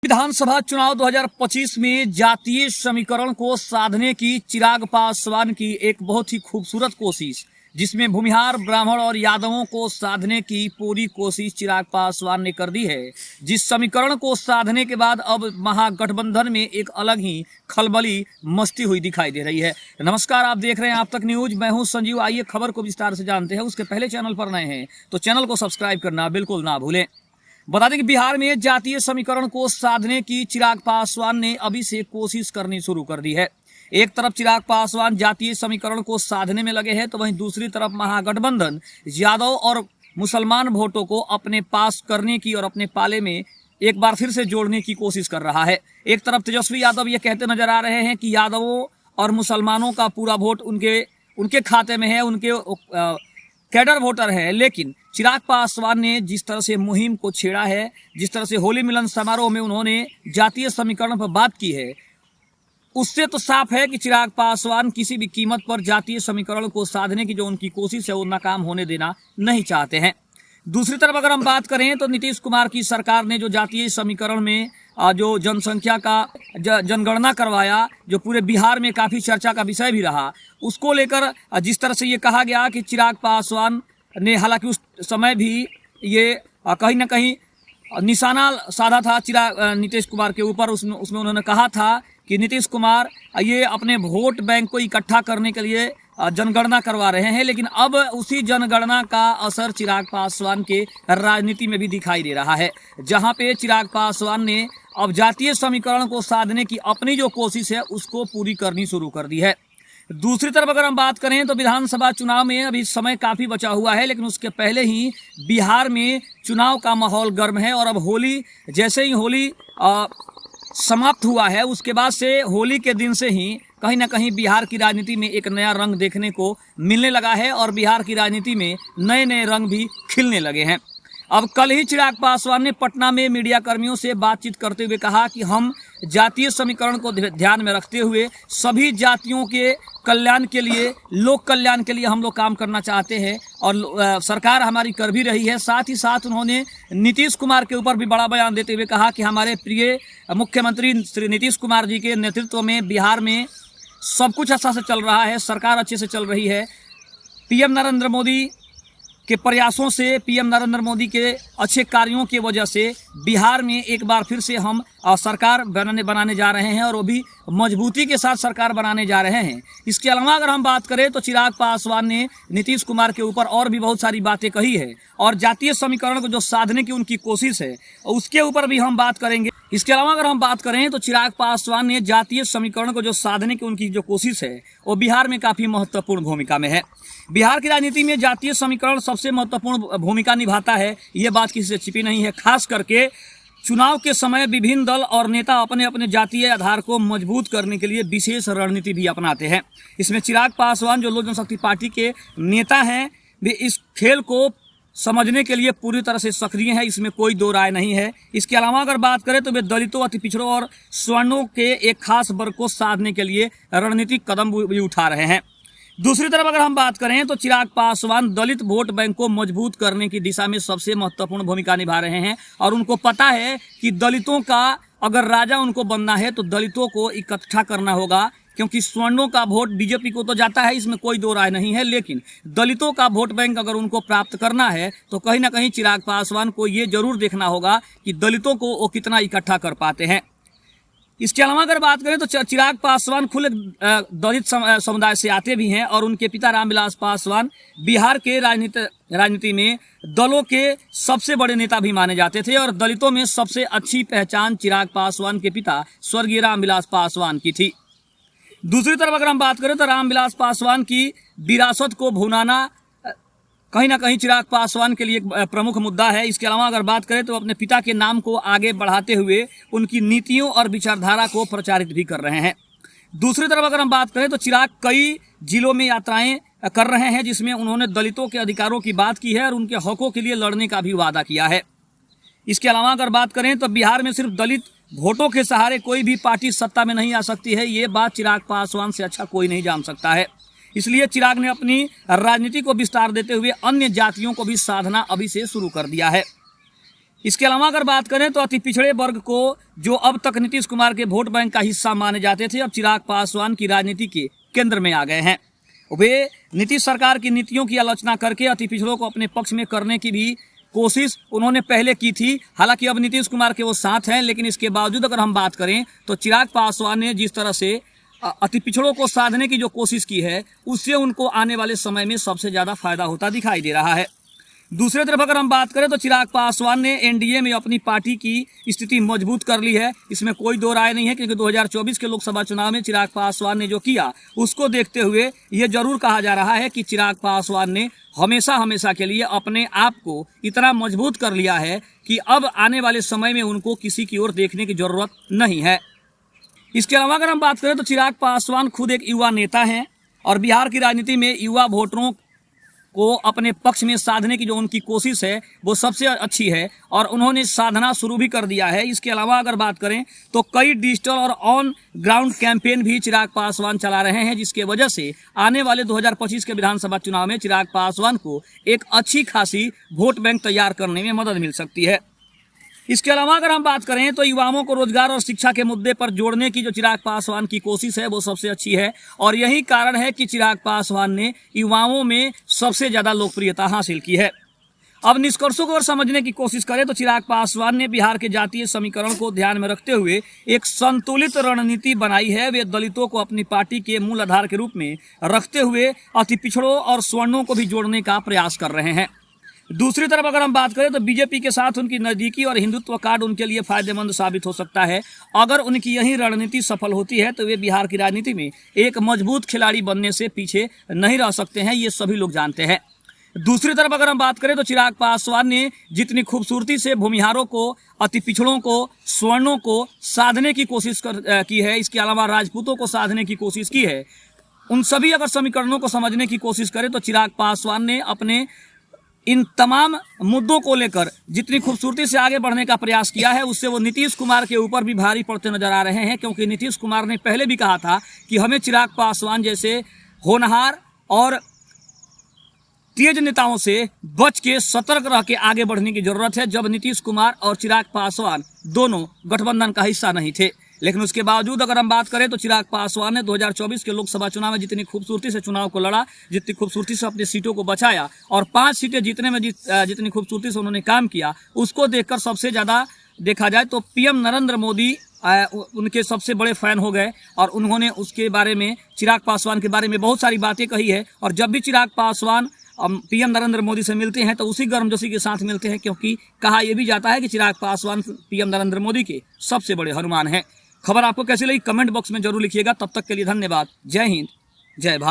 विधानसभा चुनाव 2025 में जातीय समीकरण को साधने की चिराग पासवान की एक बहुत ही खूबसूरत कोशिश, जिसमें भूमिहार, ब्राह्मण और यादवों को साधने की पूरी कोशिश चिराग पासवान ने कर दी है। जिस समीकरण को साधने के बाद अब महागठबंधन में एक अलग ही खलबली मस्ती हुई दिखाई दे रही है। नमस्कार, आप देख रहे हैं आप तक न्यूज। मैं हूं संजीव। आइए खबर को विस्तार से जानते हैं। उसके पहले चैनल पर नए हैं तो चैनल को सब्सक्राइब करना बिल्कुल ना भूलें। बता दें कि बिहार में जातीय समीकरण को साधने की चिराग पासवान ने अभी से कोशिश करनी शुरू कर दी है। एक तरफ चिराग पासवान जातीय समीकरण को साधने में लगे हैं, तो वहीं दूसरी तरफ महागठबंधन यादव और मुसलमान वोटों को अपने पास करने की और अपने पाले में एक बार फिर से जोड़ने की कोशिश कर रहा है। एक तरफ तेजस्वी यादव ये कहते नजर आ रहे हैं कि यादवों और मुसलमानों का पूरा वोट उनके खाते में है, उनके कैडर वोटर है। लेकिन चिराग पासवान ने जिस तरह से मुहिम को छेड़ा है, जिस तरह से होली मिलन समारोह में उन्होंने जातीय समीकरण पर बात की है, उससे तो साफ है कि चिराग पासवान किसी भी कीमत पर जातीय समीकरण को साधने की जो उनकी कोशिश है वो नाकाम होने देना नहीं चाहते हैं। दूसरी तरफ अगर हम बात करें तो नीतीश कुमार की सरकार ने जो जातीय समीकरण में जो जनसंख्या का जनगणना करवाया, जो पूरे बिहार में काफी चर्चा का विषय भी रहा, उसको लेकर जिस तरह से ये कहा गया कि चिराग पासवान ने, हालांकि उस समय भी ये कहीं ना कहीं निशाना साधा था नीतीश कुमार के ऊपर। उसमें उन्होंने कहा था कि नीतीश कुमार ये अपने वोट बैंक को इकट्ठा करने के लिए जनगणना करवा रहे हैं। लेकिन अब उसी जनगणना का असर चिराग पासवान के राजनीति में भी दिखाई दे रहा है, जहां पे चिराग पासवान ने अब जातीय समीकरण को साधने की अपनी जो कोशिश है उसको पूरी करनी शुरू कर दी है। दूसरी तरफ अगर हम बात करें तो विधानसभा चुनाव में अभी समय काफी बचा हुआ है, लेकिन उसके पहले ही बिहार में चुनाव का माहौल गर्म है। और अब होली, जैसे ही होली समाप्त हुआ है, उसके बाद से होली के दिन से ही कहीं ना कहीं बिहार की राजनीति में एक नया रंग देखने को मिलने लगा है और बिहार की राजनीति में नए नए रंग भी खिलने लगे हैं। अब कल ही चिराग पासवान ने पटना में मीडिया कर्मियों से बातचीत करते हुए कहा कि हम जातीय समीकरण को ध्यान में रखते हुए सभी जातियों के कल्याण के लिए, लोक कल्याण के लिए हम लोग काम करना चाहते हैं और सरकार हमारी कर भी रही है। साथ ही साथ उन्होंने नीतीश कुमार के ऊपर भी बड़ा बयान देते हुए कहा कि हमारे प्रिय मुख्यमंत्री श्री नीतीश कुमार जी के नेतृत्व में बिहार में सब कुछ अच्छा से चल रहा है, सरकार अच्छे से चल रही है। पीएम नरेंद्र मोदी के प्रयासों से, पीएम नरेंद्र मोदी के अच्छे कार्यों की वजह से बिहार में एक बार फिर से हम सरकार बनाने जा रहे हैं और वो भी मजबूती के साथ सरकार बनाने जा रहे हैं। इसके अलावा अगर हम बात करें तो चिराग पासवान ने नीतीश कुमार के ऊपर और भी बहुत सारी बातें कही है और जातीय समीकरण को जो साधने की उनकी कोशिश है उसके ऊपर भी हम बात करेंगे। इसके अलावा अगर हम बात करें तो चिराग पासवान ने जातीय समीकरण को जो साधने की उनकी जो कोशिश है वो बिहार में काफी महत्वपूर्ण भूमिका में है। बिहार की राजनीति में जातीय समीकरण सबसे महत्वपूर्ण भूमिका निभाता है, ये बात किसी से छिपी नहीं है। खास करके चुनाव के समय विभिन्न दल और नेता अपने अपने जातीय आधार को मजबूत करने के लिए विशेष रणनीति भी अपनाते हैं। इसमें चिराग पासवान जो लोक जनशक्ति पार्टी के नेता हैं, वे इस खेल को समझने के लिए पूरी तरह से सक्रिय है, इसमें कोई दो राय नहीं है। इसके अलावा अगर बात करें तो वे दलितों, अति पिछड़ों और स्वर्णों के एक खास वर्ग को साधने के लिए रणनीतिक कदम भी उठा रहे हैं। दूसरी तरफ अगर हम बात करें तो चिराग पासवान दलित वोट बैंक को मजबूत करने की दिशा में सबसे महत्वपूर्ण भूमिका निभा रहे हैं और उनको पता है कि दलितों का अगर राजा उनको बनना है तो दलितों को इकट्ठा करना होगा, क्योंकि स्वर्णों का वोट बीजेपी को तो जाता है, इसमें कोई दो राय नहीं है। लेकिन दलितों का वोट बैंक अगर उनको प्राप्त करना है तो कहीं ना कहीं चिराग पासवान को ये जरूर देखना होगा कि दलितों को वो कितना इकट्ठा कर पाते हैं। इसके अलावा अगर बात करें तो चिराग पासवान खुद दलित समुदाय से आते भी हैं और उनके पिता रामविलास पासवान बिहार के राजनीति में दलों के सबसे बड़े नेता भी माने जाते थे और दलितों में सबसे अच्छी पहचान चिराग पासवान के पिता स्वर्गीय रामविलास पासवान की थी। दूसरी तरफ अगर हम बात करें तो रामविलास पासवान की विरासत को भुनाना कहीं ना कहीं चिराग पासवान के लिए एक प्रमुख मुद्दा है। इसके अलावा अगर बात करें तो अपने पिता के नाम को आगे बढ़ाते हुए उनकी नीतियों और विचारधारा को प्रचारित भी कर रहे हैं। दूसरी तरफ अगर हम बात करें तो चिराग कई जिलों में यात्राएं कर रहे हैं, जिसमें उन्होंने दलितों के अधिकारों की बात की है और उनके हकों के लिए लड़ने का भी वादा किया है। इसके अलावा अगर बात करें तो बिहार में सिर्फ दलित वोटों के सहारे कोई भी पार्टी सत्ता में नहीं आ सकती है, ये बात चिराग पासवान से अच्छा कोई नहीं जान सकता है। इसलिए चिराग ने अपनी राजनीति को विस्तार देते हुए अन्य जातियों को भी साधना अभी से शुरू कर दिया है। इसके अलावा अगर बात करें तो अति पिछड़े वर्ग को जो अब तक नीतीश कुमार के वोट बैंक का हिस्सा माने जाते थे, अब चिराग पासवान की राजनीति के केंद्र में आ गए हैं। वे नीतीश सरकार की नीतियों की आलोचना करके अति पिछड़ों को अपने पक्ष में करने की भी कोशिश उन्होंने पहले की थी। हालांकि अब नीतीश कुमार के वो साथ हैं, लेकिन इसके बावजूद अगर हम बात करें तो चिराग पासवान ने जिस तरह से अति पिछड़ों को साधने की जो कोशिश की है, उससे उनको आने वाले समय में सबसे ज्यादा फायदा होता दिखाई दे रहा है। दूसरी तरफ अगर हम बात करें तो चिराग पासवान ने एनडीए में अपनी पार्टी की स्थिति मजबूत कर ली है, इसमें कोई दो राय नहीं है, क्योंकि 2024 के लोकसभा चुनाव में चिराग पासवान ने जो किया उसको देखते हुए यह जरूर कहा जा रहा है कि चिराग पासवान ने हमेशा के लिए अपने आप को इतना मजबूत कर लिया है कि अब आने वाले समय में उनको किसी की ओर देखने की जरूरत नहीं है। इसके अलावा अगर हम बात करें तो चिराग पासवान खुद एक युवा नेता हैं और बिहार की राजनीति में युवा वोटरों को अपने पक्ष में साधने की जो उनकी कोशिश है वो सबसे अच्छी है और उन्होंने साधना शुरू भी कर दिया है। इसके अलावा अगर बात करें तो कई डिजिटल और ऑन ग्राउंड कैंपेन भी चिराग पासवान चला रहे हैं, जिसके वजह से आने वाले 2025 के विधानसभा चुनाव में चिराग पासवान को एक अच्छी खासी वोट बैंक तैयार करने में मदद मिल सकती है। इसके अलावा अगर हम बात करें तो युवाओं को रोजगार और शिक्षा के मुद्दे पर जोड़ने की जो चिराग पासवान की कोशिश है वो सबसे अच्छी है और यही कारण है कि चिराग पासवान ने युवाओं में सबसे ज्यादा लोकप्रियता हासिल की है। अब निष्कर्षों को अगर समझने की कोशिश करें तो चिराग पासवान ने बिहार के जातीय समीकरण को ध्यान में रखते हुए एक संतुलित रणनीति बनाई है। वे दलितों को अपनी पार्टी के मूल आधार के रूप में रखते हुए अति पिछड़ों और स्वर्णों को भी जोड़ने का प्रयास कर रहे हैं। दूसरी तरफ अगर हम बात करें तो बीजेपी के साथ उनकी नजदीकी और हिंदुत्व कार्ड उनके लिए फायदेमंद साबित हो सकता है। अगर उनकी यही रणनीति सफल होती है तो वे बिहार की राजनीति में एक मजबूत खिलाड़ी बनने से पीछे नहीं रह सकते हैं, ये सभी लोग जानते हैं। दूसरी तरफ अगर हम बात करें तो चिराग पासवान ने जितनी खूबसूरती से भूमिहारों को, अति पिछड़ों को, स्वर्णों को साधने की कोशिश की है, इसके अलावा राजपूतों को साधने की कोशिश की है, उन सभी अगर समीकरणों को समझने की कोशिश करें तो चिराग पासवान ने अपने इन तमाम मुद्दों को लेकर जितनी खूबसूरती से आगे बढ़ने का प्रयास किया है उससे वो नीतीश कुमार के ऊपर भी भारी पड़ते नजर आ रहे हैं, क्योंकि नीतीश कुमार ने पहले भी कहा था कि हमें चिराग पासवान जैसे होनहार और तेज नेताओं से बच के सतर्क रह के आगे बढ़ने की जरूरत है, जब नीतीश कुमार और चिराग पासवान दोनों गठबंधन का हिस्सा नहीं थे। लेकिन उसके बावजूद अगर हम बात करें तो चिराग पासवान ने 2024 के लोकसभा चुनाव में जितनी खूबसूरती से चुनाव को लड़ा, जितनी खूबसूरती से अपनी सीटों को बचाया और 5 सीटें जीतने में जितनी खूबसूरती से उन्होंने काम किया, उसको देखकर सबसे ज्यादा देखा जाए तो पीएम नरेंद्र मोदी उनके सबसे बड़े फैन हो गए और उन्होंने उसके बारे में, चिराग पासवान के बारे में बहुत सारी बातें कही है। और जब भी चिराग पासवान पीएम नरेंद्र मोदी से मिलते हैं तो उसी गर्मजोशी के साथ मिलते हैं, क्योंकि कहा यह भी जाता है कि चिराग पासवान पीएम नरेंद्र मोदी के सबसे बड़े हनुमान हैं। खबर आपको कैसी लगी कमेंट बॉक्स में जरूर लिखिएगा। तब तक के लिए धन्यवाद। जय हिंद, जय भारत।